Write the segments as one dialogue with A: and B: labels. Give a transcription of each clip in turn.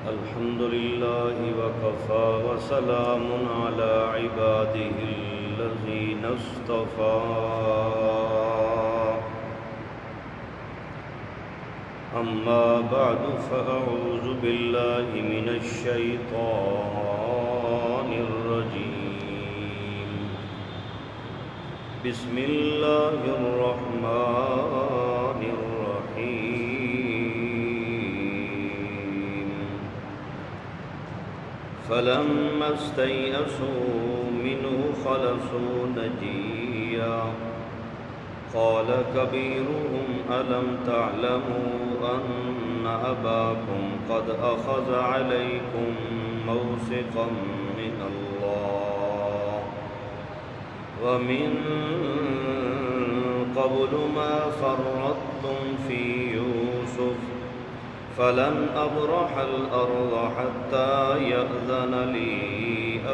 A: الحمد لله وكفى وسلام على عباده الذين اصطفى أما بعد فأعوذ بالله من الشيطان الرجيم بسم الله الرحمن الرحيم فلما استيئسوا منه خلصوا نجيا قال كبيرهم ألم تعلموا أن أباكم قد أخذ عليكم موثقا من الله ومن قبل ما فرطتم في يوسف فلن أبرح الأرض حتى يأذن لي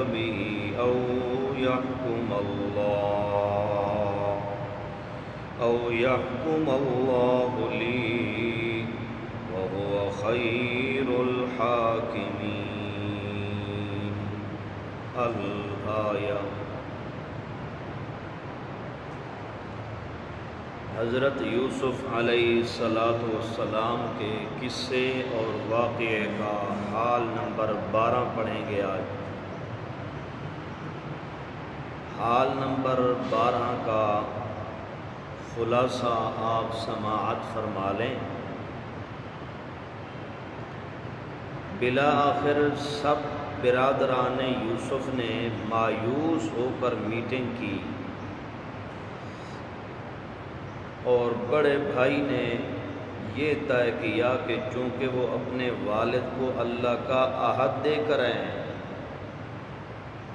A: أبي أو يحكم الله لي وهو خير الحاكمين الآية۔ حضرت یوسف علیہ السلام کے قصے اور واقعے کا حال نمبر 12 پڑھیں گے آج۔ حال نمبر 12 کا خلاصہ آپ سماعت فرما لیں۔ بالآخر سب برادران یوسف نے مایوس ہو کر میٹنگ کی اور بڑے بھائی نے یہ طے کیا کہ چونکہ وہ اپنے والد کو اللہ کا عہد دے کر آئے ہیں،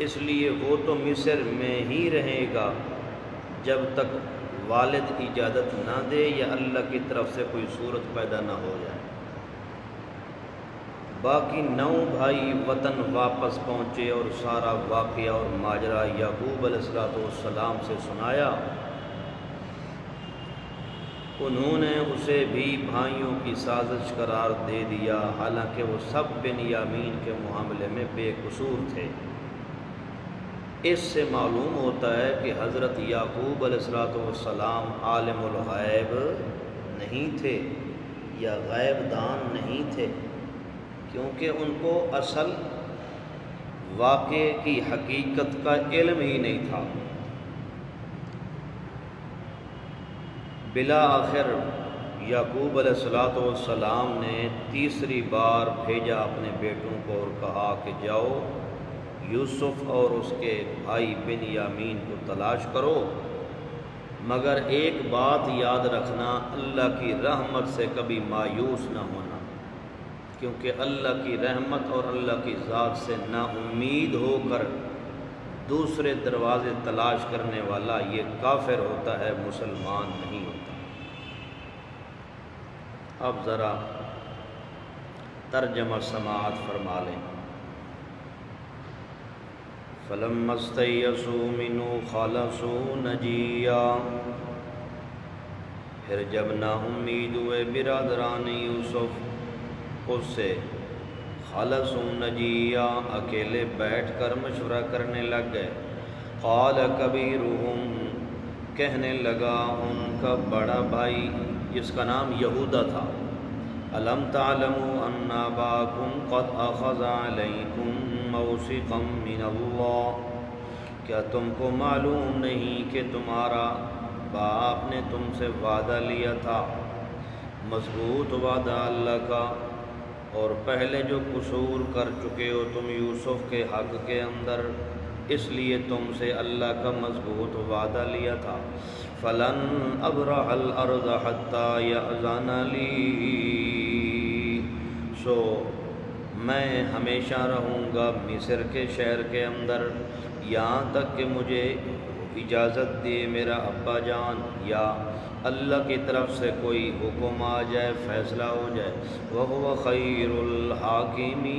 A: اس لیے وہ تو مصر میں ہی رہے گا جب تک والد اجازت نہ دے یا اللہ کی طرف سے کوئی صورت پیدا نہ ہو جائے۔ باقی 9 بھائی وطن واپس پہنچے اور سارا واقعہ اور ماجرا یعقوب علیہ السلام سے سنایا۔ انہوں نے اسے بھی بھائیوں کی سازش قرار دے دیا، حالانکہ وہ سب بنیامین کے معاملے میں بے قصور تھے۔ اس سے معلوم ہوتا ہے کہ حضرت یعقوب علیہ السلام عالم الغیب نہیں تھے یا غیب دان نہیں تھے، کیونکہ ان کو اصل واقعے کی حقیقت کا علم ہی نہیں تھا۔ بالآخر یعقوب علیہ السلام نے تیسری بار بھیجا اپنے بیٹوں کو اور کہا کہ جاؤ یوسف اور اس کے بھائی بنیامین کو تلاش کرو، مگر ایک بات یاد رکھنا، اللہ کی رحمت سے کبھی مایوس نہ ہونا، کیونکہ اللہ کی رحمت اور اللہ کی ذات سے نا امید ہو کر دوسرے دروازے تلاش کرنے والا یہ کافر ہوتا ہے، مسلمان نہیں ہوتا۔ اب ذرا ترجمہ سماعت فرما لیں۔ فَلَمَّا اسْتَيْأَسُوا مِنْهُ خَلَصُوا نَجِيًّا، پھر جب نا امید ہوئے برادران یوسف اس سے، خَلَصُوا نَجِيًّا اکیلے بیٹھ کر مشورہ کرنے لگ گئے۔ قَالَ كَبِيرُهُمْ کہنے لگا ان کا بڑا بھائی جس کا نام یہودا تھا، أَلَمْ تَعْلَمُوا أَنَّ أَبَاكُمْ قَدْ أَخَذَ عَلَيْكُمْ مَوْثِقًا مِّنَ اللَّهِ، کیا تم کو معلوم نہیں کہ تمہارا باپ نے تم سے وعدہ لیا تھا، مضبوط وعدہ اللہ کا، اور پہلے جو قصور کر چکے ہو تم یوسف کے حق کے اندر، اس لیے تم سے اللہ کا مضبوط وعدہ لیا تھا۔ فَلَنْ أَبْرَحَ الْأَرْضَ حَتَّى يَأْذَنَ لِي، سو میں ہمیشہ رہوں گا مصر کے شہر کے اندر یہاں تک کہ مجھے اجازت دے میرا ابا جان، یا اللہ کی طرف سے کوئی حکم آ جائے، فیصلہ ہو جائے۔ وَهُوَ خَيْرُ الْحَاكِمِينَ،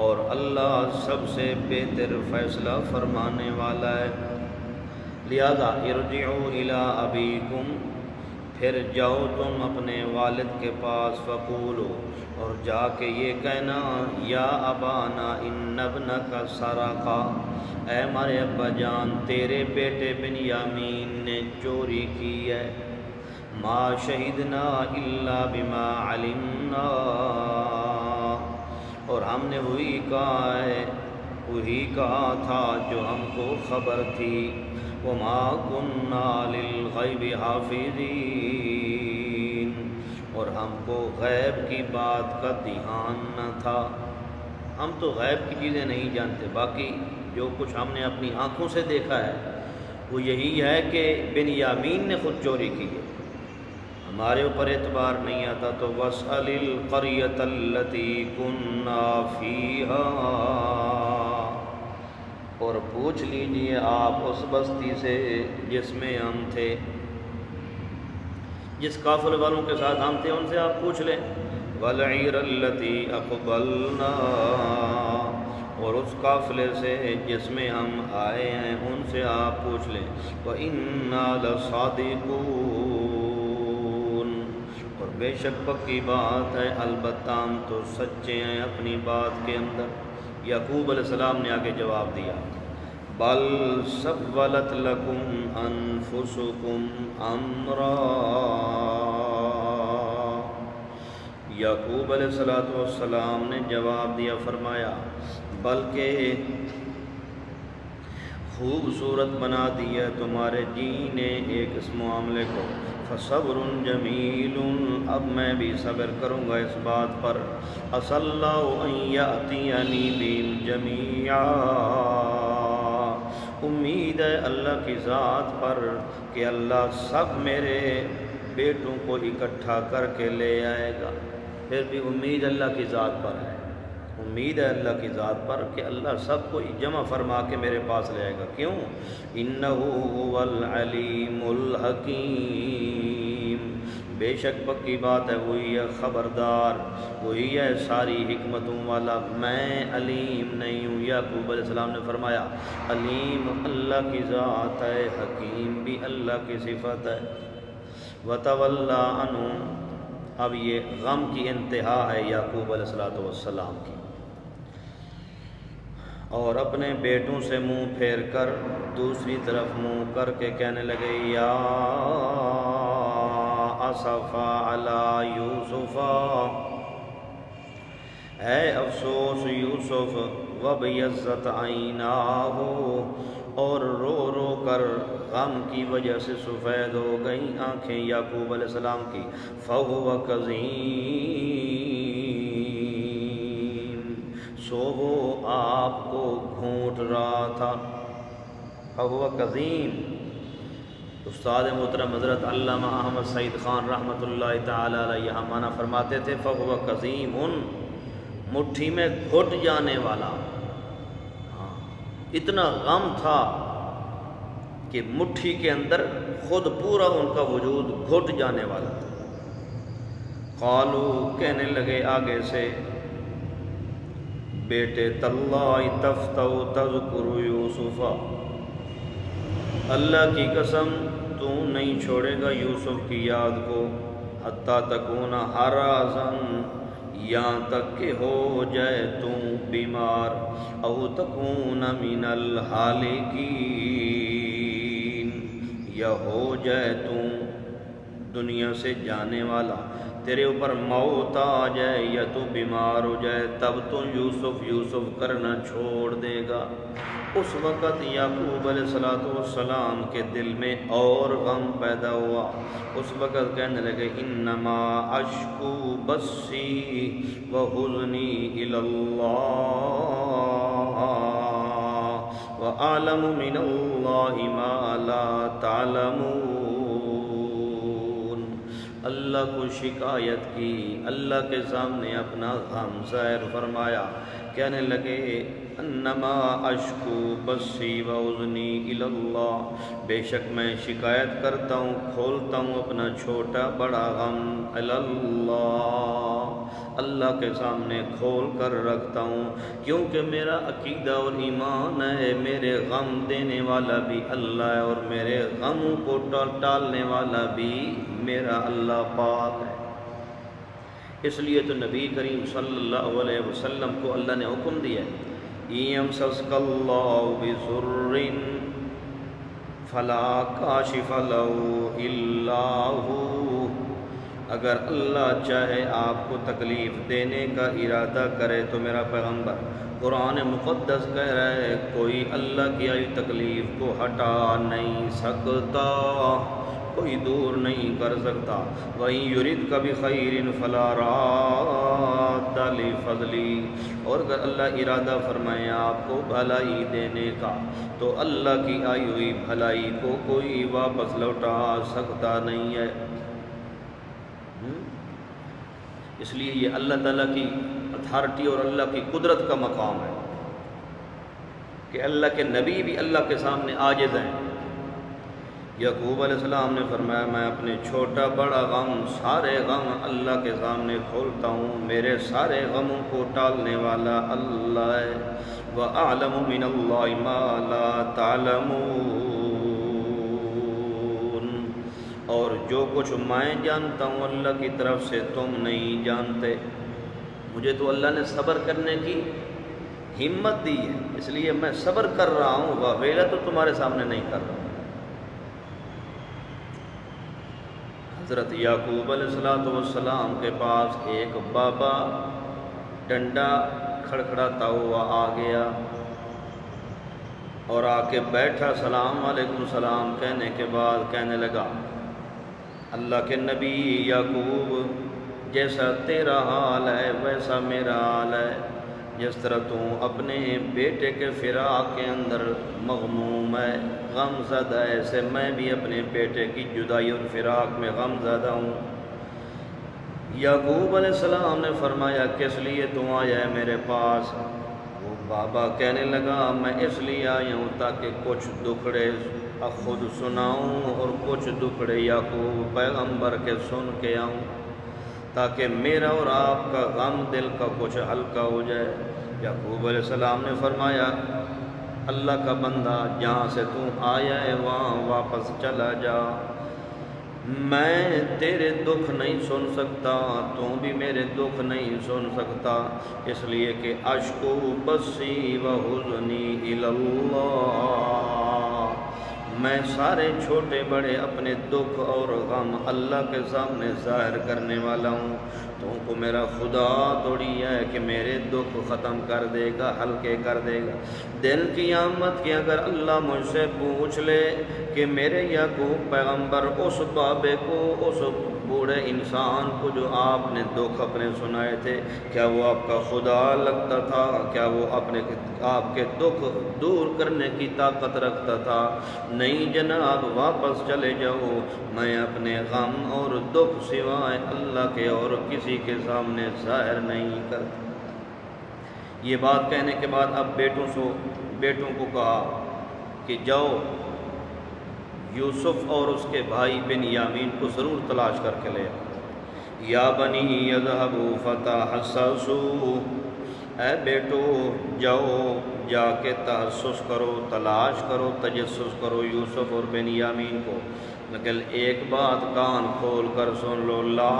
A: اور اللہ سب سے بہتر فیصلہ فرمانے والا ہے۔ لہذا ارجعوا الی ابیکم، پھر جاؤ تم اپنے والد کے پاس فقولو، اور جا کے یہ کہنا یا ابانا ان ابنک سرقا، اے ہمارے ابا جان تیرے بیٹے بنیامین نے چوری کی ہے، ما شہدنا الا بما علمنا، اور ہم نے وہی کہا تھا جو ہم کو خبر تھی، وما كنا للغیب حافظین، اور ہم کو غیب کی بات کا دھیان نہ تھا، ہم تو غیب کی چیزیں نہیں جانتے، باقی جو کچھ ہم نے اپنی آنکھوں سے دیکھا ہے وہ یہی ہے کہ بنیامین نے خود چوری کی ہے، ہمارے اوپر اعتبار نہیں آتا۔ تو وَاسْأَلِ الْقَرْيَةَ الَّتِي كُنَّا فِيهَا، اور پوچھ لیجئے آپ اس بستی سے جس میں ہم تھے، جس قافلے والوں کے ساتھ ہم تھے ان سے آپ پوچھ لیں، وَالْعِيرَ الَّتِي أَقْبَلْنَا، اور اس قافلے سے جس میں ہم آئے ہیں ان سے آپ پوچھ لیں، وَإِنَّا لَصَادِقُونَ، اور بے شک پکی بات ہے البتہ ہم تو سچے ہیں اپنی بات کے اندر۔ یعقوب علیہ السلام نے آگے جواب دیا، بل سولت لکم انفسکم امرا، یعقوب علیہ السلام نے جواب دیا، فرمایا بلکہ خوبصورت بنا دیا تمہارے جی نے ایک اس معاملے کو، فصبر جمیل، اب میں بھی صبر کروں گا اس بات پر، عسى اللہ ان یأتینی بہم جمیعا، امید ہے اللہ کی ذات پر کہ اللہ سب میرے بیٹوں کو اکٹھا کر کے لے آئے گا، پھر بھی امید اللہ کی ذات پر ہے، امید ہے اللہ کی ذات پر کہ اللہ سب کو جمع فرما کے میرے پاس لے آئے گا، کیوں؟ انہ هو العلیم الحکیم، بے شک پکی بات ہے وہی ہے خبردار، وہی ہے ساری حکمتوں والا، میں علیم نہیں ہوں۔ یعقوب علیہ السلام نے فرمایا علیم اللہ کی ذات ہے، حکیم بھی اللہ کی صفت ہے۔ وَتَوَلَّى عَنْهُمْ، اب یہ غم کی انتہا ہے یعقوب علیہ السلام کی، اور اپنے بیٹوں سے منہ پھیر کر دوسری طرف منہ کر کے کہنے لگے یا اسفا علی یوسف، اے افسوس یوسف، وابیضت عیناہ، اور رو رو کر غم کی وجہ سے سفید ہو گئیں آنکھیں یعقوب علیہ السلام کی، فہو کظیم، سو وہ آپ کو گھونٹ رہا تھا، فہو کظیم۔ استاد محترم حضرت علامہ احمد سعید خان رحمۃ اللہ تعالی علیہ معنی فرماتے تھے فہو کظیم، مٹھی میں گھٹ جانے والا، اتنا غم تھا کہ مٹھی کے اندر خود پورا ان کا وجود گھٹ جانے والا تھا۔ قالو، کہنے لگے آگے سے بیٹے، تاللہ تفتأ تذکر یوسف، اللہ کی قسم تو نہیں چھوڑے گا یوسف کی یاد کو، حتی تکون حرازا، یہاں تک کہ ہو جائے تو بیمار، او تکون من الحالکین، یا ہو جائے تو دنیا سے جانے والا، تیرے اوپر موت آ جائے یا تو بیمار ہو جائے، تب تو یوسف کرنا چھوڑ دے گا۔ اس وقت یعقوب علیہ السلام کے دل میں اور غم پیدا ہوا، اس وقت کہنے لگے انما اشکو بثی وحزنی الی اللہ واعلم من اللہ ما لا تعلمون، اللہ کو شکایت کی، اللہ کے سامنے اپنا غم ظاہر فرمایا، کہنے لگے انما اشکو بسی و اذنی الی اللہ، بے شک میں شکایت کرتا ہوں، کھولتا ہوں اپنا چھوٹا بڑا غم الی اللہ، اللہ کے سامنے کھول کر رکھتا ہوں، کیونکہ میرا عقیدہ اور ایمان ہے میرے غم دینے والا بھی اللہ ہے اور میرے غموں کو ٹالنے والا بھی میرا اللہ پاک ہے۔ اس لیے تو نبی کریم صلی اللہ علیہ وسلم کو اللہ نے حکم دیا ہے، یمسسک اللہ بضر فلا کاشف لہ الا ھو، اگر اللہ چاہے آپ کو تکلیف دینے کا ارادہ کرے تو میرا پیغمبر قرآن مقدس کہہ رہا ہے کوئی اللہ کی آئی تکلیف کو ہٹا نہیں سکتا، کوئی دور نہیں کر سکتا۔ وَإِن يُرِدْكَ بِخَيْرٍ فَلَا رَادَّ لِفَضْلِهِ، اور اگر اللہ ارادہ فرمائے آپ کو بھلائی دینے کا تو اللہ کی آئی ہوئی بھلائی کو کوئی واپس لوٹا سکتا نہیں ہے۔ اس لیے یہ اللہ تعالیٰ کی اتھارٹی اور اللہ کی قدرت کا مقام ہے کہ اللہ کے نبی بھی اللہ کے سامنے عاجز ہیں۔ یعقوب علیہ السلام نے فرمایا میں اپنے چھوٹا بڑا غم سارے غم اللہ کے سامنے کھولتا ہوں، میرے سارے غموں کو ٹالنے والا اللہ ہے۔ وَأَعْلَمُ مِنَ اللَّهِ مَا لَا تَعْلَمُونَ، اور جو کچھ میں جانتا ہوں اللہ کی طرف سے تم نہیں جانتے۔ مجھے تو اللہ نے صبر کرنے کی ہمت دی ہے، اس لیے میں صبر کر رہا ہوں، واویلا تو تمہارے سامنے نہیں کر رہا۔ حضرت یعقوب علیہ السلام کے پاس ایک بابا ڈنڈا کھڑکھڑاتا ہوا آ گیا اور آ کے بیٹھا، سلام علیکم السلام کہنے کے بعد کہنے لگا اللہ کے نبی یعقوب، جیسا تیرا حال ہے ویسا میرا حال ہے، جس طرح تو اپنے بیٹے کے فراق کے اندر مغموم ہے، غم زدہ ہے، ایسے میں بھی اپنے بیٹے کی جدائی اور فراق میں غم زدہ ہوں۔ یعقوب علیہ السلام نے فرمایا کس لیے تو آیا ہے میرے پاس؟ وہ بابا کہنے لگا میں اس لیے آیا ہوں تاکہ کچھ دکھڑے خود سناؤں اور کچھ دکھڑے یعقوب پیغمبر کے سن کے آؤں، تاکہ میرا اور آپ کا غم دل کا کچھ ہلکا ہو جائے۔ یعقوب علیہ السلام نے فرمایا اللہ کا بندہ، جہاں سے تو آیا ہے وہاں واپس چلا جا، میں تیرے دکھ نہیں سن سکتا، تو بھی میرے دکھ نہیں سن سکتا، اس لیے کہ اشکو بسی و حزنی الی اللہ، میں سارے چھوٹے بڑے اپنے دکھ اور غم اللہ کے سامنے ظاہر کرنے والا ہوں۔ تم کو میرا خدا تھوڑی ہے کہ میرے دکھ ختم کر دے گا، ہلکے کر دے گا۔ دن قیامت کی اگر اللہ مجھ سے پوچھ لے کہ میرے یعقوب پیغمبر اس بابے کو، اس بوڑھے انسان کو جو آپ نے دکھ اپنے سنائے تھے، کیا وہ آپ کا خدا لگتا تھا؟ کیا وہ آپ کے دکھ دور کرنے کی طاقت رکھتا تھا؟ نہیں جناب، واپس چلے جاؤ، میں اپنے غم اور دکھ سوائے اللہ کے اور کسی کے سامنے ظاہر نہیں کرتا۔ یہ بات کہنے کے بعد اب بیٹوں کو کہا کہ جاؤ یوسف اور اس کے بھائی بنیامین کو ضرور تلاش کر کے لے آؤ۔ یا بنی اذهبوا فتحسسوا، اے بیٹو جاؤ، جا کے تحسس کرو، تلاش کرو، تجسس کرو یوسف اور بنیامین کو، لیکن ایک بات کان کھول کر سن لو، لا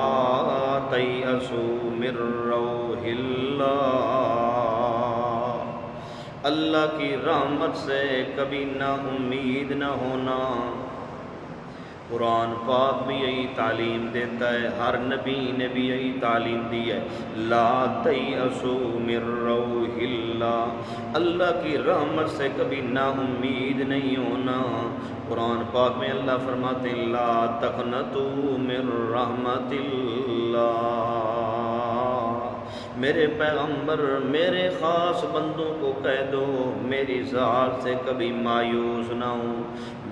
A: تیأسوا من روح اللہ، اللہ کی رحمت سے کبھی نا امید نہ ہونا۔ قرآن پاک بھی یہی تعلیم دیتا ہے، ہر نبی نے بھی یہی تعلیم دی ہے، لا تیأسوا من روح اللہ، اللہ کی رحمت سے کبھی نا امید نہیں ہونا۔ قرآن پاک میں اللہ فرماتے ہیں لا تقنطوا من رحمت اللہ، میرے پیغمبر میرے خاص بندوں کو کہہ دو میری ذات سے کبھی مایوس نہ ہوں،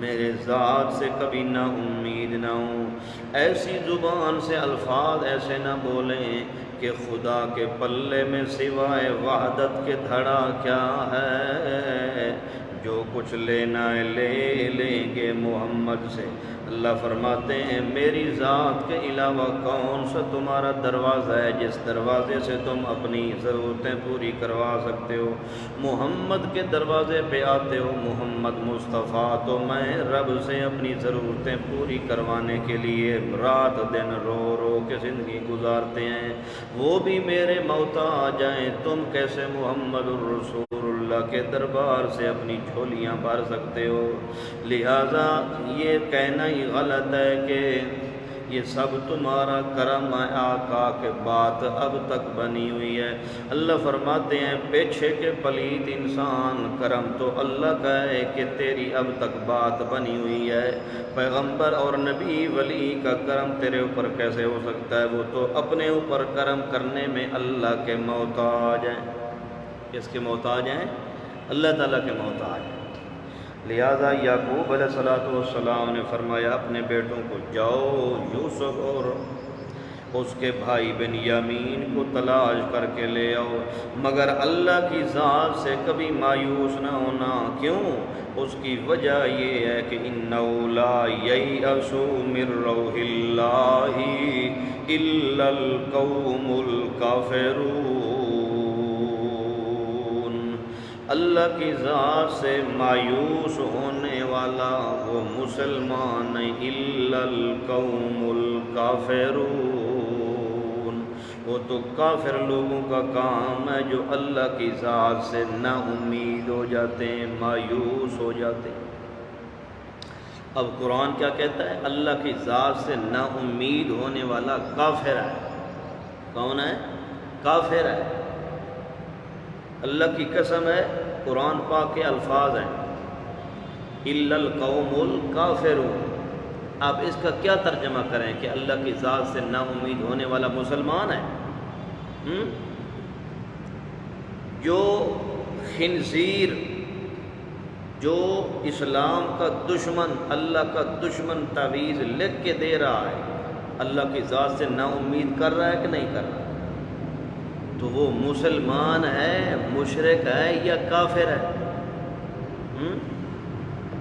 A: میرے ذات سے کبھی نا امید نہ ہوں، ایسی زبان سے الفاظ ایسے نہ بولیں کہ خدا کے پلے میں سوائے وحدت کے دھڑا کیا ہے، جو کچھ لینا ہے لے لیں گے محمد سے۔ اللہ فرماتے ہیں میری ذات کے علاوہ کون سا تمہارا دروازہ ہے جس دروازے سے تم اپنی ضرورتیں پوری کروا سکتے ہو؟ محمد کے دروازے پہ آتے ہو، محمد مصطفیٰ تو میں رب سے اپنی ضرورتیں پوری کروانے کے لیے رات دن رو رو کے زندگی گزارتے ہیں، وہ بھی میرے محتاج ہیں۔ تم کیسے محمد الرسول اللہ کے دربار سے اپنی جھولیاں بھر سکتے ہو؟ لہذا یہ کہنا ہی غلط ہے کہ یہ سب تمہارا کرم ہے آقا کے بات اب تک بنی ہوئی ہے۔ اللہ فرماتے ہیں پیچھے کے پلید انسان، کرم تو اللہ کا ہے کہ تیری اب تک بات بنی ہوئی ہے۔ پیغمبر اور نبی ولی کا کرم تیرے اوپر کیسے ہو سکتا ہے؟ وہ تو اپنے اوپر کرم کرنے میں اللہ کے محتاج ہیں۔ کس کے محتاج ہیں؟ اللہ تعالیٰ کے محتاج ہیں۔ لہذا یعقوب علیہ السلام نے فرمایا اپنے بیٹوں کو جاؤ یوسف اور اس کے بھائی بنیامین کو تلاش کر کے لے آؤ، مگر اللہ کی ذات سے کبھی مایوس نہ ہونا۔ کیوں؟ اس کی وجہ یہ ہے کہ اِنَّهُ لَا يَيْأَسُ مِن رَّوْحِ اللَّهِ إِلَّا الْقَوْمُ الْكَافِرُونَ۔ اللہ کی ذات سے مایوس ہونے والا وہ مسلمان نہیں، الا القوم الکافرون، وہ تو کافر لوگوں کا کام ہے جو اللہ کی ذات سے نا امید ہو جاتے ہیں، مایوس ہو جاتے ہیں۔ اب قرآن کیا کہتا ہے؟ اللہ کی ذات سے نا امید ہونے والا کافر ہے۔ کون ہے؟ کافر ہے۔ اللہ کی قسم ہے، قرآن پاک کے الفاظ ہیں الا القوم الکافرون۔ اب اس کا کیا ترجمہ کریں کہ اللہ کی ذات سے نا امید ہونے والا مسلمان ہے؟ جو خنزیر، جو اسلام کا دشمن، اللہ کا دشمن تعویذ لکھ کے دے رہا ہے، اللہ کی ذات سے نا امید کر رہا ہے کہ نہیں کر رہا؟ تو وہ مسلمان ہے، مشرک ہے یا کافر ہے؟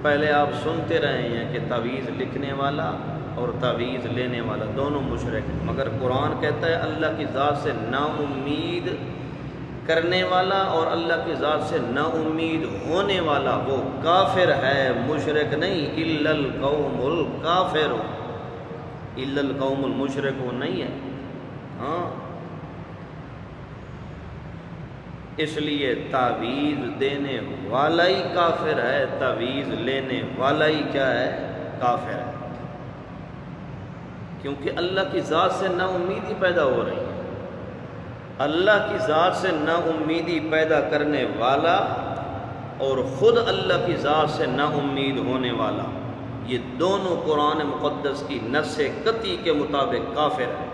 A: پہلے آپ سنتے رہے ہیں کہ تعویذ لکھنے والا اور تعویذ لینے والا دونوں مشرک ہیں، مگر قرآن کہتا ہے اللہ کی ذات سے نا امید کرنے والا اور اللہ کی ذات سے نا امید ہونے والا وہ کافر ہے، مشرک نہیں۔ الا القوم الکافر، الا القوم المشرک وہ نہیں ہے۔ ہاں، اس لیے تعویذ دینے والا ہی کافر ہے، تعویذ لینے والا ہی کیا ہے؟ کافر ہے، کیونکہ اللہ کی ذات سے نا امیدی پیدا ہو رہی ہے۔ اللہ کی ذات سے نا امیدی پیدا کرنے والا اور خود اللہ کی ذات سے نا امید ہونے والا، یہ دونوں قرآن مقدس کی نص قطعی کے مطابق کافر ہے۔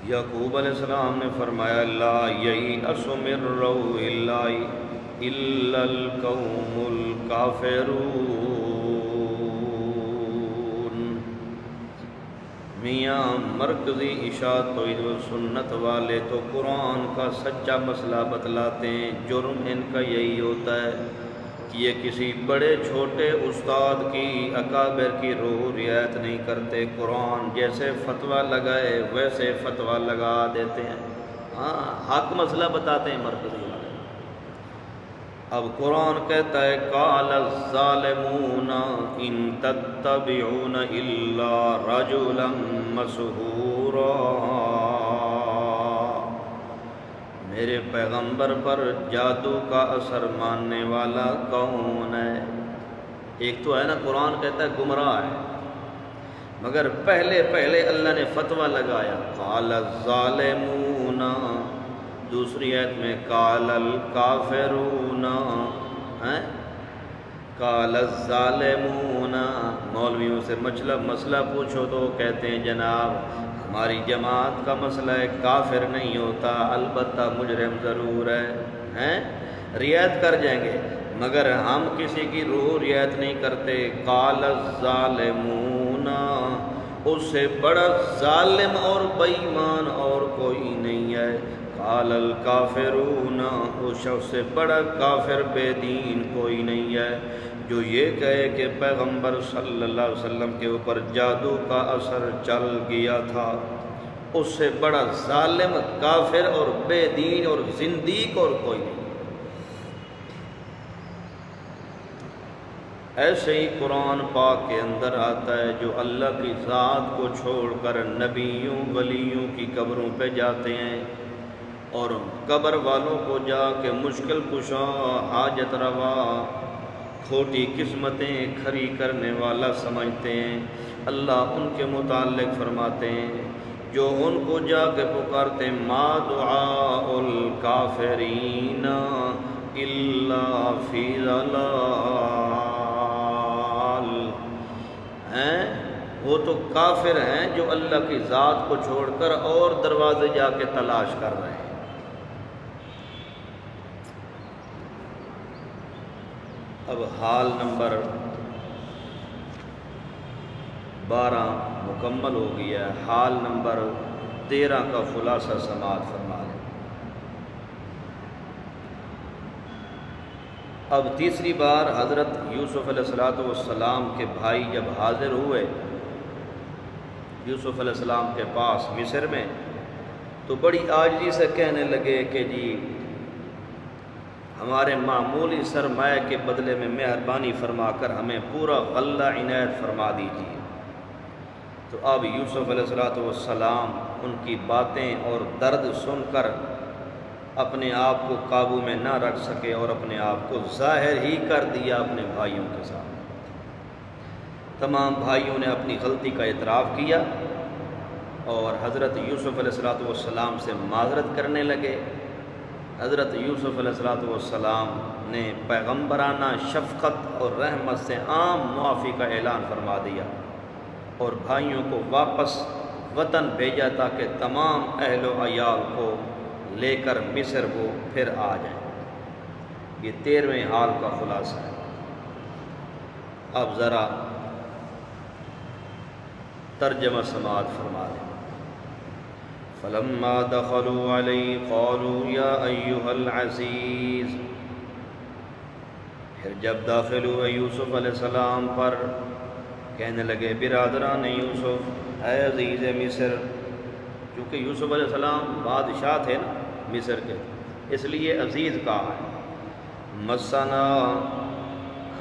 A: یعقوب علیہ السلام نے فرمایا لا یئس من روح اللہ الا القوم الکافرون۔ میاں مرکزی اشاعت توحید و سنت والے تو قرآن کا سچا مسئلہ بتلاتے ہیں، جرم ان کا یہی ہوتا ہے کہ یہ کسی بڑے چھوٹے استاد کی، اکابر کی روح رعایت نہیں کرتے، قرآن جیسے فتویٰ لگائے ویسے فتویٰ لگا دیتے ہیں۔ ہاں، حق مسئلہ بتاتے ہیں مرکزی والے۔ اب قرآن کہتا ہے قال الظالمون ان تتبعون الا رجلا مسحورا، میرے پیغمبر پر جادو کا اثر ماننے والا کون ہے؟ ایک تو ہے نا قرآن کہتا ہے گمراہ ہے، مگر پہلے اللہ نے فتویٰ لگایا قال الظالمون، دوسری آیت میں قال الکافرون، قال الظالمون، مولویوں سے مسئلہ پوچھو تو کہتے ہیں جناب ہماری جماعت کا مسئلہ ہے، کافر نہیں ہوتا، البتہ مجرم ضرور ہے، رعایت کر جائیں گے مگر ہم کسی کی روح رعایت نہیں کرتے۔ قال الظالمون، اس سے بڑا ظالم اور بے ایمان اور کوئی نہیں ہے۔ قال الکافرون، اس شخص سے بڑا کافر بے دین کوئی نہیں ہے جو یہ کہے کہ پیغمبر صلی اللہ علیہ وسلم کے اوپر جادو کا اثر چل گیا تھا۔ اس سے بڑا ظالم، کافر اور بے دین اور زندیق اور کوئی نہیں۔ ایسے ہی قرآن پاک کے اندر آتا ہے جو اللہ کی ذات کو چھوڑ کر نبیوں ولیوں کی قبروں پہ جاتے ہیں اور قبر والوں کو جا کے مشکل کشا، حاجت روا، کھوٹی قسمتیں کھری کرنے والا سمجھتے ہیں۔ اللہ ان کے متعلق فرماتے ہیں جو ان کو جا کے پکارتے ہیں، ما دعاء الکافرین الا فی ضلال، وہ تو کافر ہیں جو اللہ کی ذات کو چھوڑ کر اور دروازے جا کے تلاش کر رہے ہیں۔ اب حال نمبر 12 مکمل ہو گیا ہے، حال نمبر 13 کا خلاصہ سماعت فرما لیں۔ اب تیسری بار حضرت یوسف علیہ السلام کے بھائی جب حاضر ہوئے یوسف علیہ السلام کے پاس مصر میں، تو بڑی عاجزی سے کہنے لگے کہ جی ہمارے معمولی سرمایہ کے بدلے میں مہربانی فرما کر ہمیں پورا غلہ عنایت فرما دیجیے۔ تو اب یوسف علیہ السلام ان کی باتیں اور درد سن کر اپنے آپ کو قابو میں نہ رکھ سکے اور اپنے آپ کو ظاہر ہی کر دیا اپنے بھائیوں کے سامنے۔ تمام بھائیوں نے اپنی غلطی کا اعتراف کیا اور حضرت یوسف علیہ السلام سے معذرت کرنے لگے۔ حضرت یوسف علیہ السلام نے پیغمبرانہ شفقت اور رحمت سے عام معافی کا اعلان فرما دیا اور بھائیوں کو واپس وطن بھیجا تاکہ تمام اہل و عیال کو لے کر مصر وہ پھر آ جائیں۔ یہ 13ویں حال کا خلاصہ ہے۔ اب ذرا ترجمہ سماعت فرما دیں۔ فلما دخلوا علیہ قالوا یا ایھا العزیز، پھر جب داخل ہوئے یوسف علیہ السلام پر کہنے لگے برادران یوسف، اے عزیز مصر، کیونکہ یوسف علیہ السلام بادشاہ تھے نا مصر کے، اس لیے عزیز کہا ہے۔ مسنا،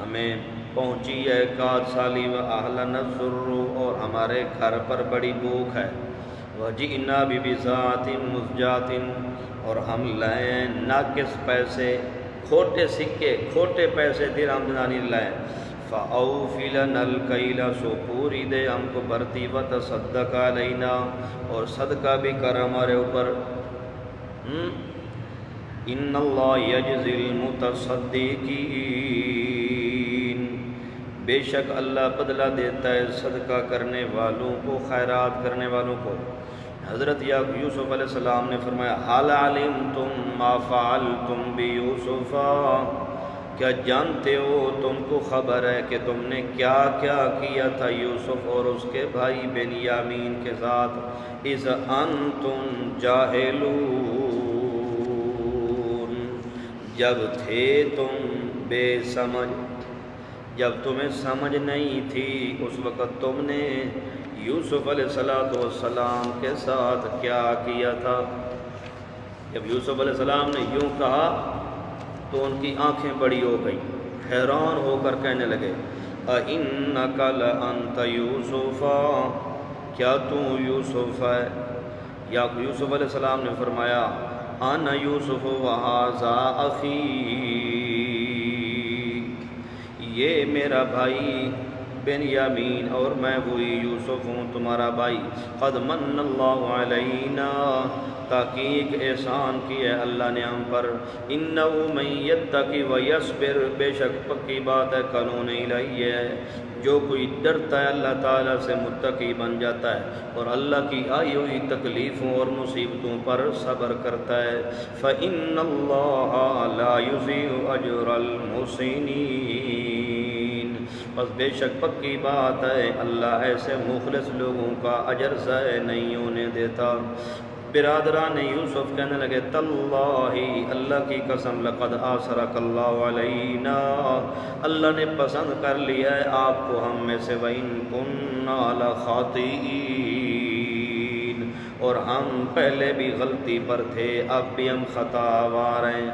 A: ہمیں پہنچی ہے کاد سالی و اہلنا الضر، اور ہمارے گھر پر بڑی بھوک ہے۔ وجئنا ببضاعۃ مزجاۃ، اور ہم لائیں ناقص پیسے، کھوٹے سکے، کھوٹے پیسے درہم دینار لائیں۔ فأوفِ لنا الکیل، سو پوری دے ہم کو بھرتی، وتصدق علینا، اور صدقہ بھی کر ہمارے اوپر۔ ان اللہ یجزی المتصدقین، بے شک اللہ بدلہ دیتا ہے صدقہ کرنے والوں کو، خیرات کرنے والوں کو۔ حضرت یوسف علیہ السلام نے فرمایا حال علمتم ما فعلتم بیوسف، کیا جانتے ہو، تم کو خبر ہے کہ تم نے کیا کیا کیا تھا یوسف اور اس کے بھائی بنیامین کے ساتھ؟ اذ انتم جاہلون، جب تھے تم بے سمجھ، جب تمہیں سمجھ نہیں تھی اس وقت تم نے یوسف علیہ السلام کے ساتھ کیا کیا تھا۔ جب یوسف علیہ السلام نے یوں کہا تو ان کی آنکھیں بڑی ہو گئیں، حیران ہو کر کہنے لگے اِنَّكَ لَأَنْتَ یوسف، کیا تو یوسف ہے؟ یا یوسف علیہ السلام نے فرمایا انا یوسف وہذا اخی، یہ میرا بھائی بنیامین اور میں وہی یوسف ہوں تمہارا بھائی۔ قد من اللہ علینا تحقیق احسان کی ہے اللہ نے ہم پر۔ انہ من یتقی ویصبر بے شک پکی بات ہے قانون الہی ہے، جو کوئی ڈرتا ہے اللہ تعالیٰ سے متقی بن جاتا ہے اور اللہ کی آئی ہوئی تکلیفوں اور مصیبتوں پر صبر کرتا ہے۔ فإن اللہ لا یضیع اجر المحسنین، بس بے شک پکی بات ہے اللہ ایسے مخلص لوگوں کا اجر ضائع نہیں ہونے دیتا۔ برادران یوسف کہنے لگے تاللہ اللہ کی قسم لقد آثرک اللہ علینا، اللہ نے پسند کر لیا ہے آپ کو ہم میں سے، وَإِن كُنَّا لَخَاطِئِينَ، اور ہم پہلے بھی غلطی پر تھے اب بھی ہم خطاوار ہیں۔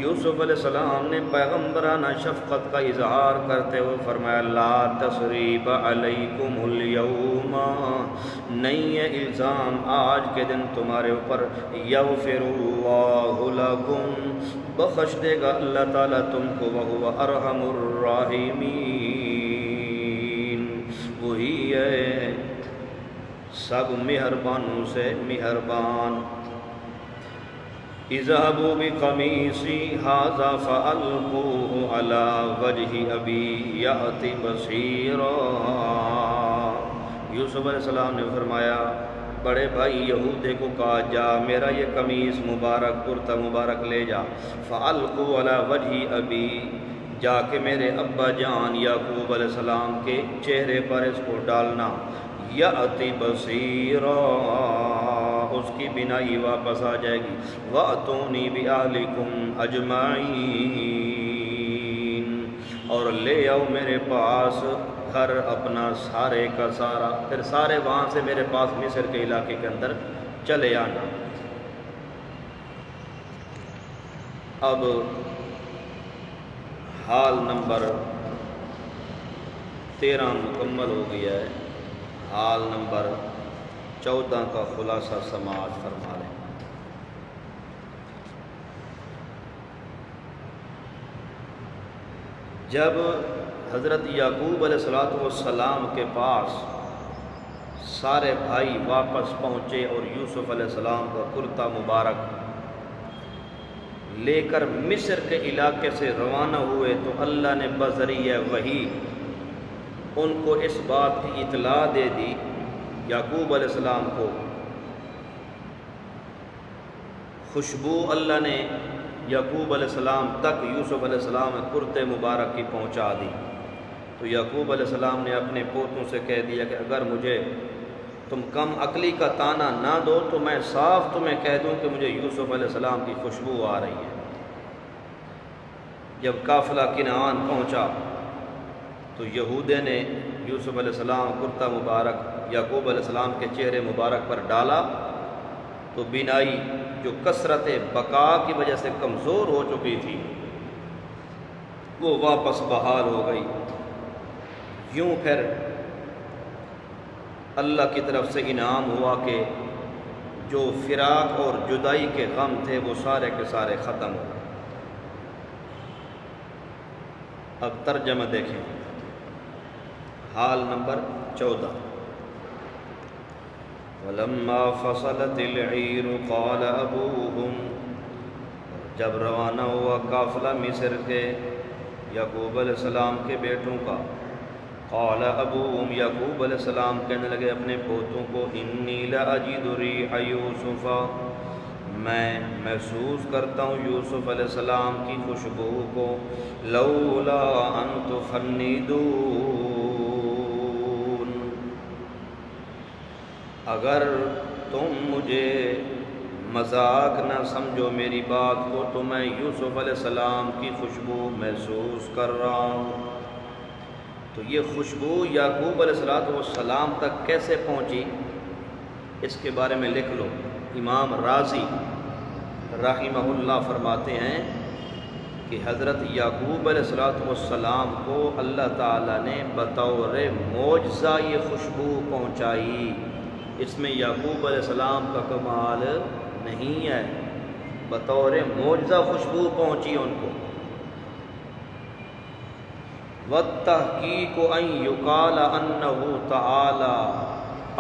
A: یوسف علیہ السلام نے پیغمبرانہ شفقت کا اظہار کرتے ہوئے فرمایا لا تثریب علیکم اليوم، نہیں ہے الزام آج کے دن تمہارے اوپر، یغفر اللہ لکم، بخش دے گا اللہ تعالیٰ تم کو، وہو ارحم الراحمین، وہی ہے سب مہربانوں سے مہربان۔ اذهبوا بقمیصی ھذا فألقوه علی وجہ ابی یأتی بصیرا، یوسف علیہ السلام نے فرمایا بڑے بھائی یہودے کو کہا جا میرا یہ قمیص مبارک کرتا مبارک لے جا، فألقوا علی وجہ ابی، جا کے میرے ابا جان یعقوب علیہ السلام کے چہرے پر اس کو ڈالنا، یأتی بصیرا، اس کی بینائی واپس آ جائے گی، وَأْتُونِي بِأَهْلِكُمْ أَجْمَعِينَ، اور لے آؤ میرے پاس گھر اپنا سارے کا سارا، پھر سارے وہاں سے میرے پاس مصر کے علاقے کے اندر چلے آنا۔ اب حال نمبر 13 مکمل ہو گیا ہے، حال نمبر 14 کا خلاصہ سماعت فرما لیں۔ جب حضرت یعقوب علیہ السلام کے پاس سارے بھائی واپس پہنچے اور یوسف علیہ السلام کا کرتا مبارک لے کر مصر کے علاقے سے روانہ ہوئے، تو اللہ نے بذریعہ وحی ان کو اس بات کی اطلاع دے دی یعقوب علیہ السلام کو، خوشبو اللہ نے یعقوب علیہ السلام تک یوسف علیہ السلام کرتے مبارک کی پہنچا دی۔ تو یعقوب علیہ السلام نے اپنے پوتوں سے کہہ دیا کہ اگر مجھے تم کم عقلی کا طعنہ نہ دو تو میں صاف تمہیں کہہ دوں کہ مجھے یوسف علیہ السلام کی خوشبو آ رہی ہے۔ جب قافلہ کنعان پہنچا تو یہودے نے یوسف علیہ السلام کرتا مبارک یعقوب علیہ السلام کے چہرے مبارک پر ڈالا تو بینائی جو کثرت بقا کی وجہ سے کمزور ہو چکی تھی وہ واپس بحال ہو گئی۔ یوں پھر اللہ کی طرف سے انعام ہوا کہ جو فراق اور جدائی کے غم تھے وہ سارے کے سارے ختم ہو گئے۔ اب ترجمہ دیکھیں، حال نمبر 14۔ وَلَمَّا فَصَلَتِ الْعِيرُ قَالَ أَبُوهُمْ، جب روانہ ہوا قافلہ مصر کے یعقوب علیہ السلام کے بیٹوں کا، قال ابوہم، یعقوب علیہ السلام کہنے لگے اپنے پوتوں کو، انی لأجد ریح یوسف، میں محسوس کرتا ہوں یوسف علیہ السلام کی خوشبو کو، لولا ان تفندون، اگر تم مجھے مذاق نہ سمجھو میری بات کو تو میں یوسف علیہ السلام کی خوشبو محسوس کر رہا ہوں۔ تو یہ خوشبو یعقوب علیہ السلام تک کیسے پہنچی اس کے بارے میں لکھ لو۔ امام رازی رحمہ اللہ فرماتے ہیں کہ حضرت یعقوب علیہ السلام کو اللہ تعالیٰ نے بطور معجزہ یہ خوشبو پہنچائی، اس میں یعقوب علیہ السلام کا کمال نہیں ہے، بطور معجزہ خوشبو پہنچی ان کو۔ والتحقیق ان یقال انہ تعالی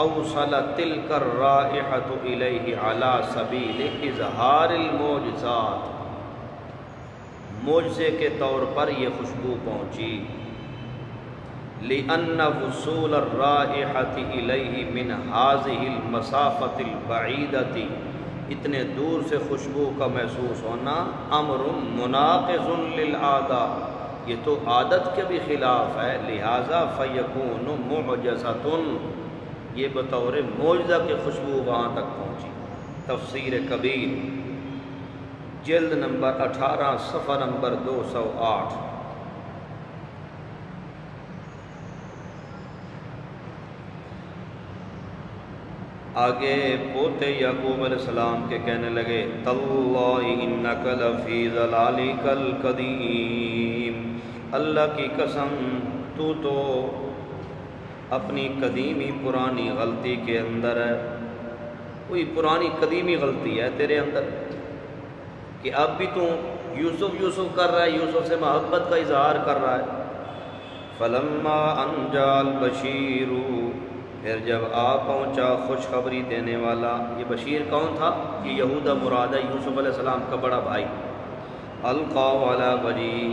A: اوصل تلک الرائحۃ الیہ علی سبیل اظہار المعجزات، معجزے کے طور پر یہ خوشبو پہنچی، لأن وصول الرائحۃ الیہ من ہذہ المسافۃ البعیدۃ، اتنے دور سے خوشبو کا محسوس ہونا امر مناقض للعادہ، یہ تو عادت کے بھی خلاف ہے، لہذا فیکون معجزۃ، یہ بطور معجزہ کی خوشبو وہاں تک پہنچی۔ تفسیر کبیر جلد نمبر 18 صفحہ نمبر 208۔ آگے پوتے یعقوب علیہ السلام کے کہنے لگے تاللہ انک لفی ضلالک القدیم، اللہ کی قسم تو اپنی قدیمی پرانی غلطی کے اندر ہے، کوئی پرانی قدیمی غلطی ہے تیرے اندر کہ اب بھی تو یوسف کر رہا ہے، یوسف سے محبت کا اظہار کر رہا ہے۔ فلما ان جاء البشیر، پھر جب آ پہنچا خوشخبری دینے والا، یہ بشیر کون تھا؟ یہ یہودہ مراد ہے، یوسف علیہ السلام کا بڑا بھائی۔ القا علی وجہہ،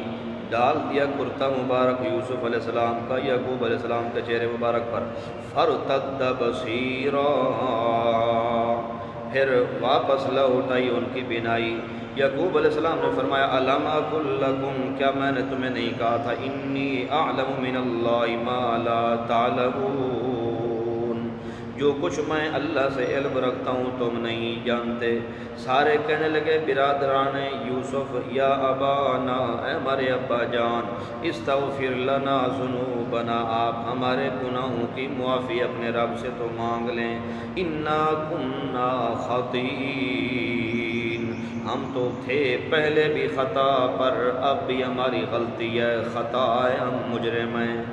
A: ڈال دیا کرتا مبارک یوسف علیہ السلام کا یعقوب علیہ السلام کے چہرے مبارک پر، فرتد بصیرا، پھر واپس لوٹائی ان کی بینائی۔ یعقوب علیہ السلام نے فرمایا الم اقل لکم، کیا میں نے تمہیں نہیں کہا تھا انی اعلم من اللہ ما لا تعلمون، جو کچھ میں اللہ سے علم رکھتا ہوں تم نہیں جانتے۔ سارے کہنے لگے برادران یوسف یا ابانا، اے ہمارے ابا جان، استغفر لنا ذنوبنا، آپ ہمارے گناہوں کی معافی اپنے رب سے تو مانگ لیں، انا کنا خاطئین، ہم تو تھے پہلے بھی خطا پر، اب بھی ہماری غلطی ہے، خطا ہے، ہم مجرم ہیں۔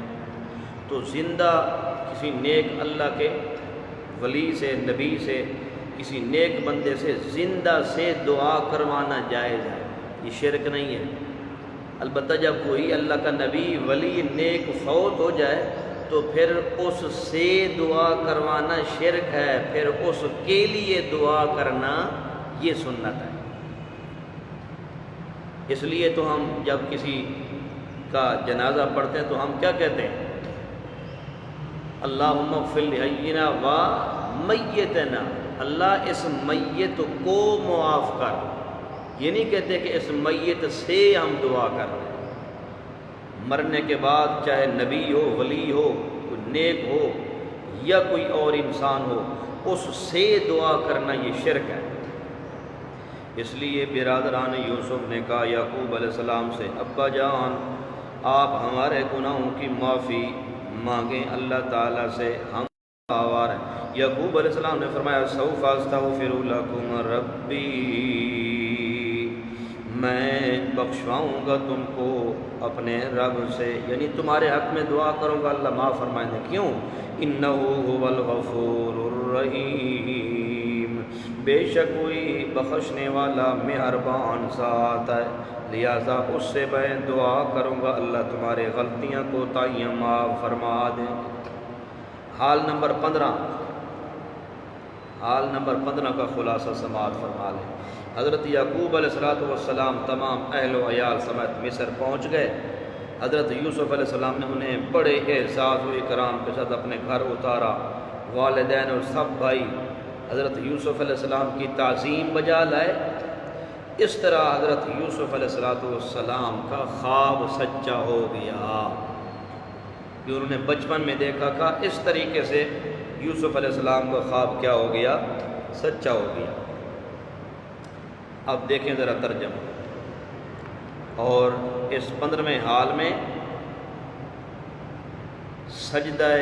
A: تو زندہ کسی نیک اللہ کے ولی سے، نبی سے، کسی نیک بندے سے زندہ سے دعا کروانا جائز ہے، یہ شرک نہیں ہے۔ البتہ جب کوئی اللہ کا نبی ولی نیک فوت ہو جائے تو پھر اس سے دعا کروانا شرک ہے، پھر اس کے لیے دعا کرنا یہ سنت ہے۔ اس لیے تو ہم جب کسی کا جنازہ پڑھتے ہیں تو ہم کیا کہتے ہیں؟ اللہم اغفر لحینا و میتنا، اللہ اس میت کو معاف کر، یہ نہیں کہتے کہ اس میت سے ہم دعا کر رہے ہیں۔ مرنے کے بعد چاہے نبی ہو، ولی ہو، کوئی نیک ہو یا کوئی اور انسان ہو، اس سے دعا کرنا یہ شرک ہے۔ اس لیے برادران یوسف نے کہا یعقوب علیہ السلام سے ابا جان، آپ ہمارے گناہوں کی معافی مانگیں اللہ تعالیٰ سے، ہم آوار ہیں۔ یعقوب علیہ السلام نے فرمایا سوف استغفر لکم ربی، میں بخشواؤں گا تم کو اپنے رب سے، یعنی تمہارے حق میں دعا کروں گا، اللہ معاف فرمائیں گے۔ کیوں؟ انہ هو الغفور الرحیم، بے شک وہی بخشنے والا مہربان ذات ہے، لہذا اس سے میں دعا کروں گا اللہ تمہارے غلطیاں کو کوتاہیاں معاف فرما دیں۔ حال نمبر 15 کا خلاصہ سماعت فرما لیں۔ حضرت یعقوب علیہ السلام تمام اہل و عیال سمیت مصر پہنچ گئے۔ حضرت یوسف علیہ السلام نے انہیں بڑے اعزاز و اکرام کے ساتھ اپنے گھر اتارا، والدین اور سب بھائی حضرت یوسف علیہ السلام کی تعظیم بجا لائے۔ اس طرح حضرت یوسف علیہ السلام کا خواب سچا ہو گیا، جو انہوں نے بچپن میں دیکھا تھا، اس طریقے سے یوسف علیہ السلام کا خواب کیا ہو گیا؟ سچا ہو گیا۔ اب دیکھیں ذرا ترجمہ، اور اس 15ویں حال میں سجدہ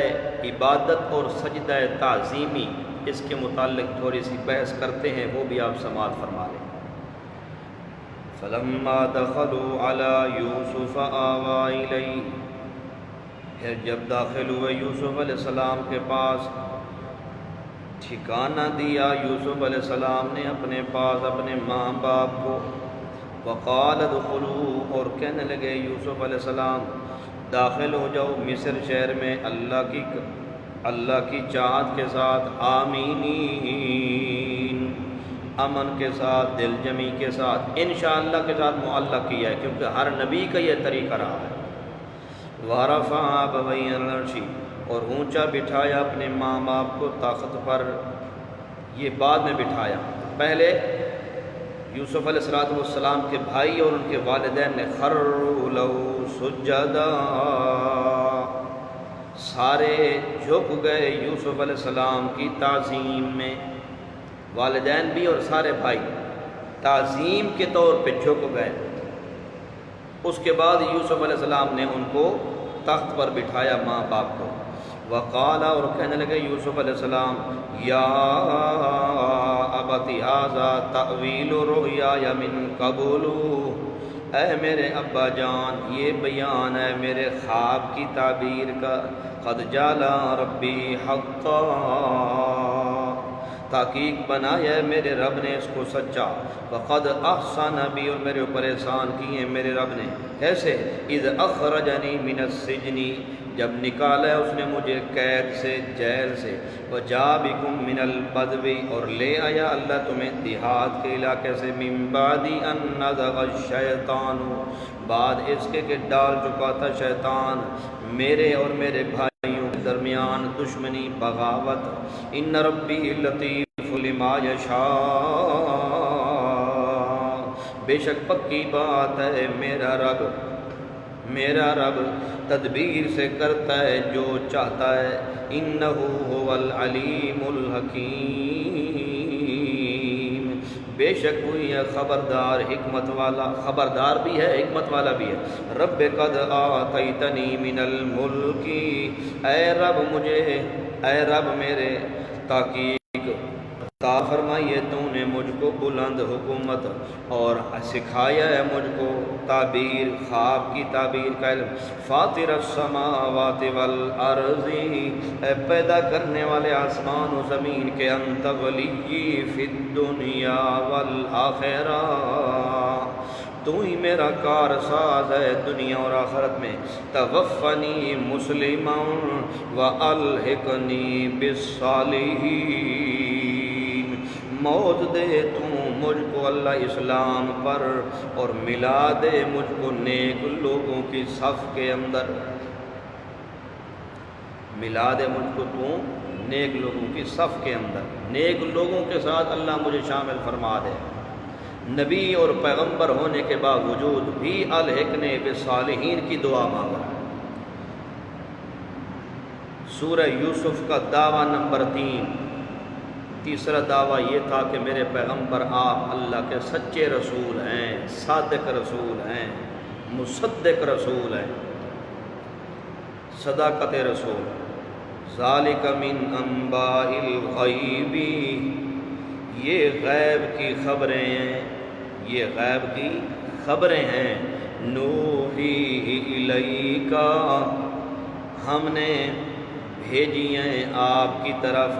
A: عبادت اور سجدہ تعظیمی، اس کے متعلق تھوڑی سی بحث کرتے ہیں، وہ بھی آپ سماعت فرما لیں۔ فَلَمَّا دَخَلُوا عَلَى يُوسُفَ آوَىٰ إِلَيْهِ، پھر جب داخل ہوئے یوسف علیہ السلام کے پاس، ٹھکانہ دیا یوسف علیہ السلام نے اپنے پاس اپنے ماں باپ کو۔ وقال ادخلوا، اور کہنے لگے یوسف علیہ السلام داخل ہو جاؤ مصر شہر میں اللہ کی چاہت کے ساتھ، آمینین، امن کے ساتھ، دل جمی کے ساتھ، انشاءاللہ کے ساتھ معلق کیا ہے کیونکہ ہر نبی کا یہ طریقہ رہا ہے۔ وَرَفَعَ أَبَوَيْهِ عَلَى الْعَرْشِ، اور اونچا بٹھایا اپنے ماں باپ کو تخت پر، یہ بعد میں بٹھایا۔ پہلے یوسف علیہ السلام کے بھائی اور ان کے والدین نے خروا لَهُ سُجَّدًا، سارے جھک گئے یوسف علیہ السلام کی تعظیم میں، والدین بھی اور سارے بھائی تعظیم کے طور پہ جھک گئے۔ اس کے بعد یوسف علیہ السلام نے ان کو تخت پر بٹھایا ماں باپ کو، وقال، اور کہنے لگے یوسف علیہ السلام، یا ابت ھذا تأویل رؤیای من قبل، اے میرے ابا جان یہ بیان ہے میرے خواب کی تعبیر کا، قد جعل ربی حقا، تحقیق بنایا ہے میرے رب نے اس کو سچا، وقد احسن بی، اور میرے اوپر احسان کیے میرے رب نے، کیسے؟ اذ اخرجنی من السجن، جب نکالا ہے اس نے مجھے قید سے، جیل سے، وجاء بکم من البدو، اور لے آیا اللہ تمہیں دیہات کے علاقے سے، من بعد ان نزغ الشیطان، بعد اس کے کہ ڈال چکا تھا شیطان میرے اور میرے بھائیوں کے درمیان دشمنی، بغاوت، ان ربی لطیف لما یشاء، بے شک پکی بات ہے میرا رب تدبیر سے کرتا ہے جو چاہتا ہے، انہ هو العلیم الحکیم، بے شک وہی ہے خبردار، حکمت والا، خبردار بھی ہے حکمت والا بھی ہے۔ رب قد آتیتنی من الملک، اے رب میرے تحقیق عطا فرمائیے تو نے مجھ کو بلند حکومت، اور سکھایا ہے مجھ کو تعبیر، خواب کی تعبیر کا علم، فاطر السماوات والارض، اے پیدا کرنے والے آسمان و زمین کے، انت ولی فی الدنیا والآخرہ، تو ہی میرا کار ساز ہے دنیا اور آخرت میں، توفنی مسلما والحقنی بالصالحین، موت دے تو مجھ کو اللہ اسلام پر، اور ملا دے مجھ کو نیک لوگوں کی صف کے اندر، ملا دے مجھ کو تو نیک لوگوں کی صف کے اندر، نیک لوگوں کے ساتھ اللہ مجھے شامل فرما دے۔ نبی اور پیغمبر ہونے کے باوجود بھی الحقنے بالصالحین کی دعا مانگ رہا ہے۔ سورہ یوسف کا دعویٰ نمبر 3، تیسرا دعویٰ یہ تھا کہ میرے پیغمبر آپ اللہ کے سچے رسول ہیں، صادق رسول ہیں، مصدق رسول ہیں، صداقت رسول۔ ذالک من انباء الغیب، یہ غیب کی خبریں ہیں، یہ غیب کی خبریں ہیں، نوحیہ الیک، ہم نے بھیجی ہیں آپ کی طرف،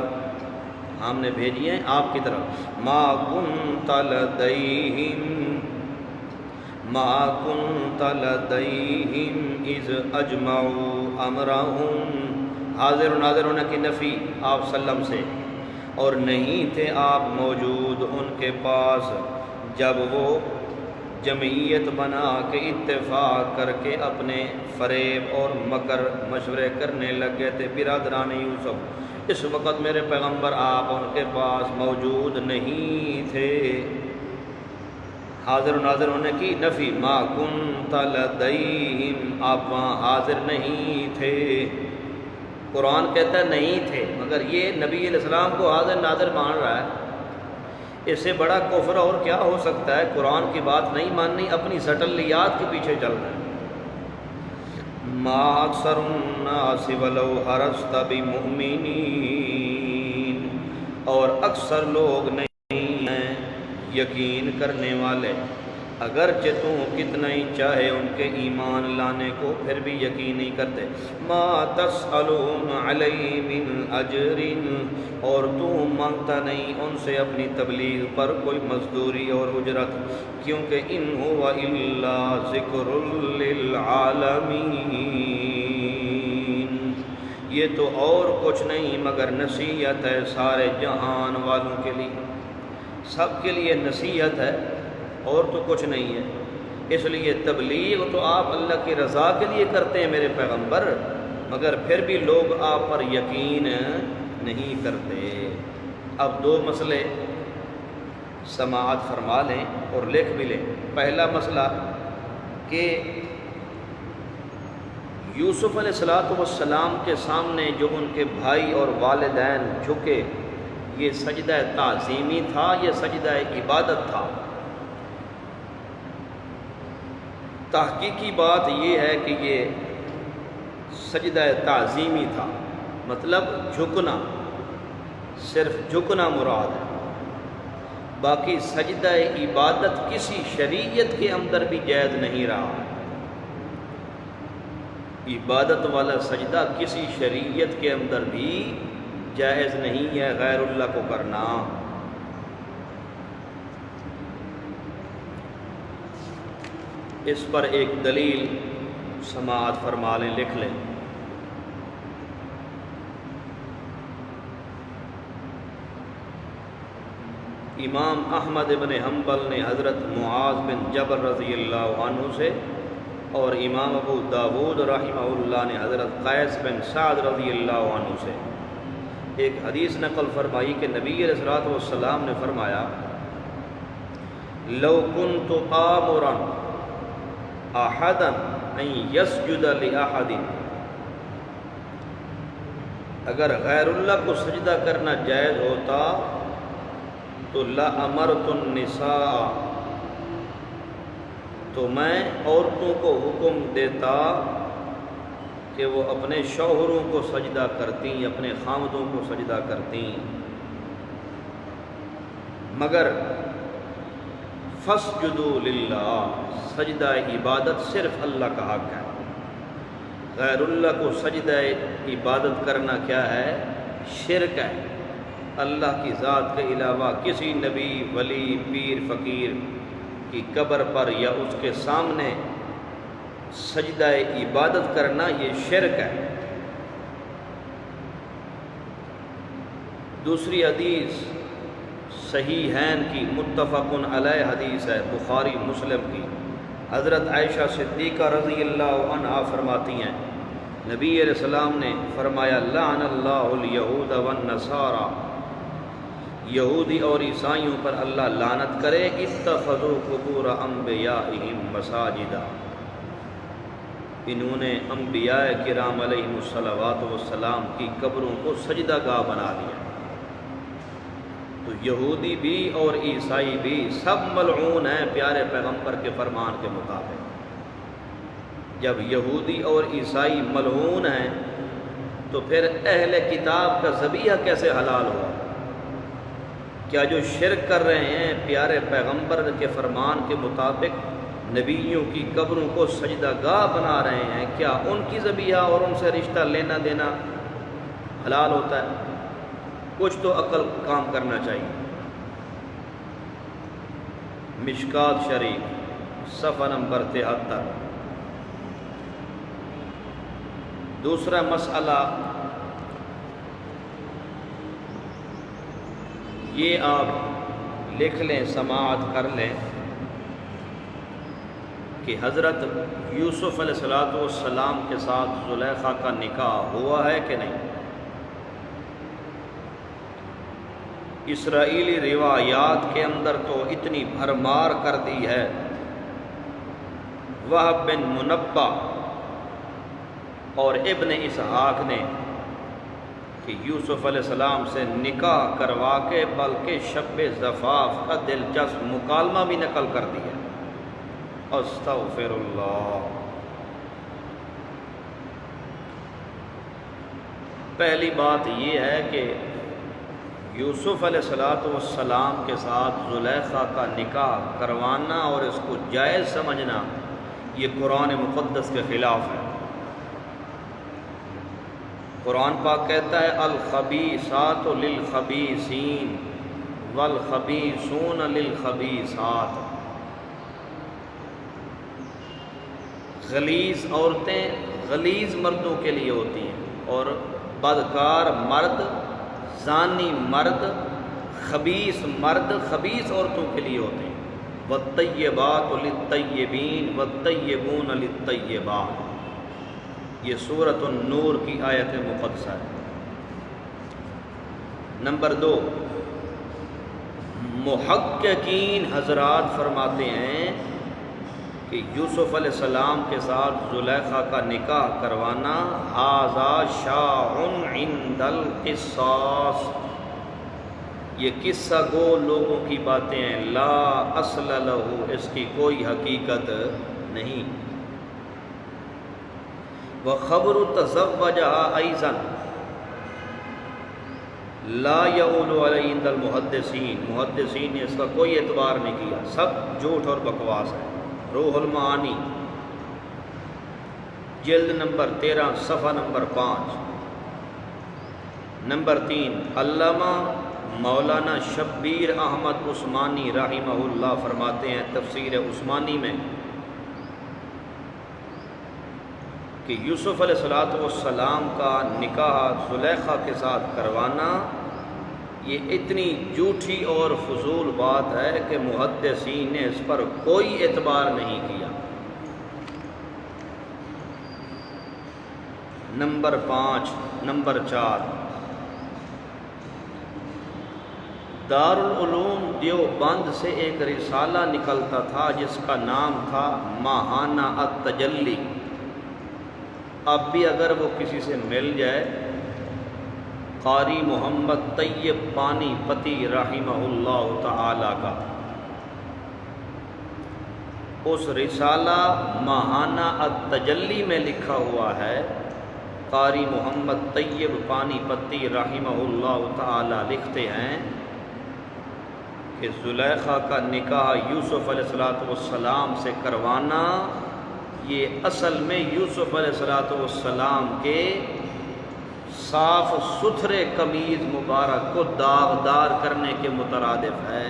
A: ہم نے بھیجی ہیں آپ کی طرف، ما کنت لدیہم اذ اجمعوا امرہم، حاضر و ناظر ہونے کی نفی آپ صلی اللہ علیہ وسلم سے، اور نہیں تھے آپ موجود ان کے پاس جب وہ جمعیت بنا کے اتفاق کر کے اپنے فریب اور مکر مشورے کرنے لگ گئے تھے برادران یوسف، اس وقت میرے پیغمبر آپ ان کے پاس موجود نہیں تھے، حاضر و ناظر ہونے کی نفی، ما کنت لدیہم، آپ وہاں حاضر نہیں تھے، قرآن کہتا ہے نہیں تھے، مگر یہ نبی علیہ السلام کو حاضر ناظر مان رہا ہے، اس سے بڑا کفر اور کیا ہو سکتا ہے؟ قرآن کی بات نہیں ماننی، اپنی سٹلیات کے پیچھے چل رہا ہے۔ ما اکثر الناس ولو حرصت بمؤمنین، اور اکثر لوگ نہیں ہیں یقین کرنے والے، اگرچہ تو کتنا ہی چاہے ان کے ایمان لانے کو پھر بھی یقین نہیں کرتے۔ ما تسألون علیہ من اجر، اور تو مانگتا نہیں ان سے اپنی تبلیغ پر کوئی مزدوری اور اجرت، کیونکہ ان هو الا ذکر للعالمین، یہ تو اور کچھ نہیں مگر نصیحت ہے سارے جہان والوں کے لیے، سب کے لیے نصیحت ہے اور تو کچھ نہیں ہے۔ اس لیے تبلیغ تو آپ اللہ کی رضا کے لیے کرتے ہیں میرے پیغمبر، مگر پھر بھی لوگ آپ پر یقین نہیں کرتے۔ اب دو مسئلے سماعت فرما لیں اور لکھ بھی لیں۔ پہلا مسئلہ کہ یوسف علیہ السلام کے سامنے جو ان کے بھائی اور والدین جھکے، یہ سجدہ تعظیمی تھا، یہ سجدہ عبادت تھا؟ تحقیقی بات یہ ہے کہ یہ سجدہ تعظیمی تھا، مطلب جھکنا، صرف جھکنا مراد ہے۔ باقی سجدہ عبادت کسی شریعت کے اندر بھی جائز نہیں رہا۔ عبادت والا سجدہ کسی شریعت کے اندر بھی جائز نہیں ہے غیر اللہ کو کرنا۔ اس پر ایک دلیل سماعت فرما لیں، لکھ لیں۔ امام احمد بن حنبل نے حضرت معاذ بن جبل رضی اللہ عنہ سے، اور امام ابو داود رحمہ اللہ نے حضرت قیس بن سعد رضی اللہ عنہ سے ایک حدیث نقل فرمائی کہ نبی علیہ الصلوۃ والسلام نے فرمایا، لو کنت آمرا احدا ان یسجد لاحد، اگر غیر اللہ کو سجدہ کرنا جائز ہوتا تو لامرت النساء، تو میں عورتوں کو حکم دیتا کہ وہ اپنے شوہروں کو سجدہ کرتیں، اپنے خامدوں کو سجدہ کرتیں، مگر فاسجدوا للہ، سجدہ عبادت صرف اللہ کا حق ہے۔ غیر اللہ کو سجدہ عبادت کرنا کیا ہے؟ شرک ہے۔ اللہ کی ذات کے علاوہ کسی نبی، ولی، پیر، فقیر کی قبر پر یا اس کے سامنے سجدہ عبادت کرنا یہ شرک ہے۔ دوسری حدیث صحیحین کی متفق علیہ حدیث ہے، بخاری مسلم کی، حضرت عائشہ صدیقہ رضی اللہ عنہا فرماتی ہیں، نبی علیہ السلام نے فرمایا، لعن اللہ الیہود والنصارى، یہودی اور عیسائیوں پر اللہ لعنت کرے، اتخذوا قبور انبیائہم مساجدا، انہوں نے انبیاء کرام علیہم الصلوات والسلام کی قبروں کو سجدہ گاہ بنا دیا۔ تو یہودی بھی اور عیسائی بھی سب ملعون ہیں پیارے پیغمبر کے فرمان کے مطابق۔ جب یہودی اور عیسائی ملعون ہیں تو پھر اہل کتاب کا ذبیحہ کیسے حلال ہوا؟ کیا جو شرک کر رہے ہیں پیارے پیغمبر کے فرمان کے مطابق نبیوں کی قبروں کو سجدہ گاہ بنا رہے ہیں، کیا ان کی ذبیحہ اور ان سے رشتہ لینا دینا حلال ہوتا ہے؟ کچھ تو عقل کام کرنا چاہیے۔ مشکات شریف صفحہ نمبر 73۔ دوسرا مسئلہ یہ آپ لکھ لیں، سماعت کر لیں کہ حضرت یوسف علیہ السلام کے ساتھ زلیخا کا نکاح ہوا ہے کہ نہیں؟ اسرائیلی روایات کے اندر تو اتنی بھرمار کر دی ہے، وہب بن منبہ اور ابن اسحاق نے کہ یوسف علیہ السلام سے نکاح کروا کے بلکہ شب زفاف کا دلچسپ مکالمہ بھی نقل کر دیا۔ استغفر اللہ۔ پہلی بات یہ ہے کہ یوسف علیہ السلام کے ساتھ زلیخا کا نکاح کروانا اور اس کو جائز سمجھنا یہ قرآن مقدس کے خلاف ہے۔ قرآن پاک کہتا ہے، الخبیثات للخبیثین والخبیثون للخبیثات، غلیظ عورتیں غلیظ مردوں کے لیے ہوتی ہیں اور بدکار مرد، زانی مرد، خبیث مرد خبیث عورتوں کے لیے ہوتے ہیں۔ والطیبات للطیبین والطیبون للطیبات، یہ سورۃ النور کی آیت مقدسہ ہے۔ نمبر 2، محققین حضرات فرماتے ہیں کہ یوسف علیہ السلام کے ساتھ زلیخا کا نکاح کروانا ھذا شاع عند القصاص، یہ قصہ گو لوگوں کی باتیں ہیں، لا اصل لہ، اس کی کوئی حقیقت نہیں۔ وخبر تزوجها ایضا لا یعول علیہ عند المحدثین، محدثین نے اس کا کوئی اعتبار نہیں کیا، سب جھوٹ اور بکواس ہے۔ روح المعانی جلد نمبر 13 صفحہ نمبر 5۔ نمبر 3، علامہ مولانا شبیر احمد عثمانی رحمہ اللہ فرماتے ہیں تفسیر عثمانی میں کہ یوسف علیہ السلام کا نکاح زلیخا کے ساتھ کروانا یہ اتنی جھوٹی اور فضول بات ہے کہ محدثین نے اس پر کوئی اعتبار نہیں کیا۔ نمبر 5، نمبر 4، دارالعلوم دیوبند سے ایک رسالہ نکلتا تھا جس کا نام تھا ماہانہ التجلی۔ اب بھی اگر وہ کسی سے مل جائے، قاری محمد طیب پانی پتی رحمہ اللہ تعالی کا، اس رسالہ ماہانہ التجلی میں لکھا ہوا ہے، قاری محمد طیب پانی پتی رحمہ اللہ تعالی لکھتے ہیں کہ زلیخا کا نکاح یوسف علیہ السلام سے کروانا یہ اصل میں یوسف علیہ السلام کے صاف ستھرے قمیض مبارک کو داغدار کرنے کے مترادف ہے،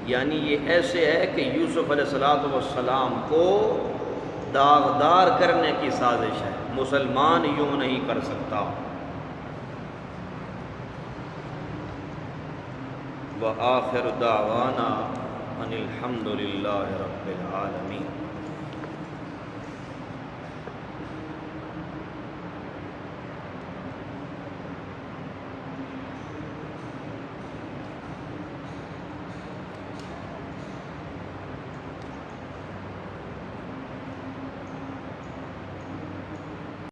A: یعنی یہ ایسے ہے کہ یوسف علیہ السلام کو داغدار کرنے کی سازش ہے، مسلمان یوں نہیں کر سکتا۔ وآخر دعوانا ان الحمد للہ رب العالمین۔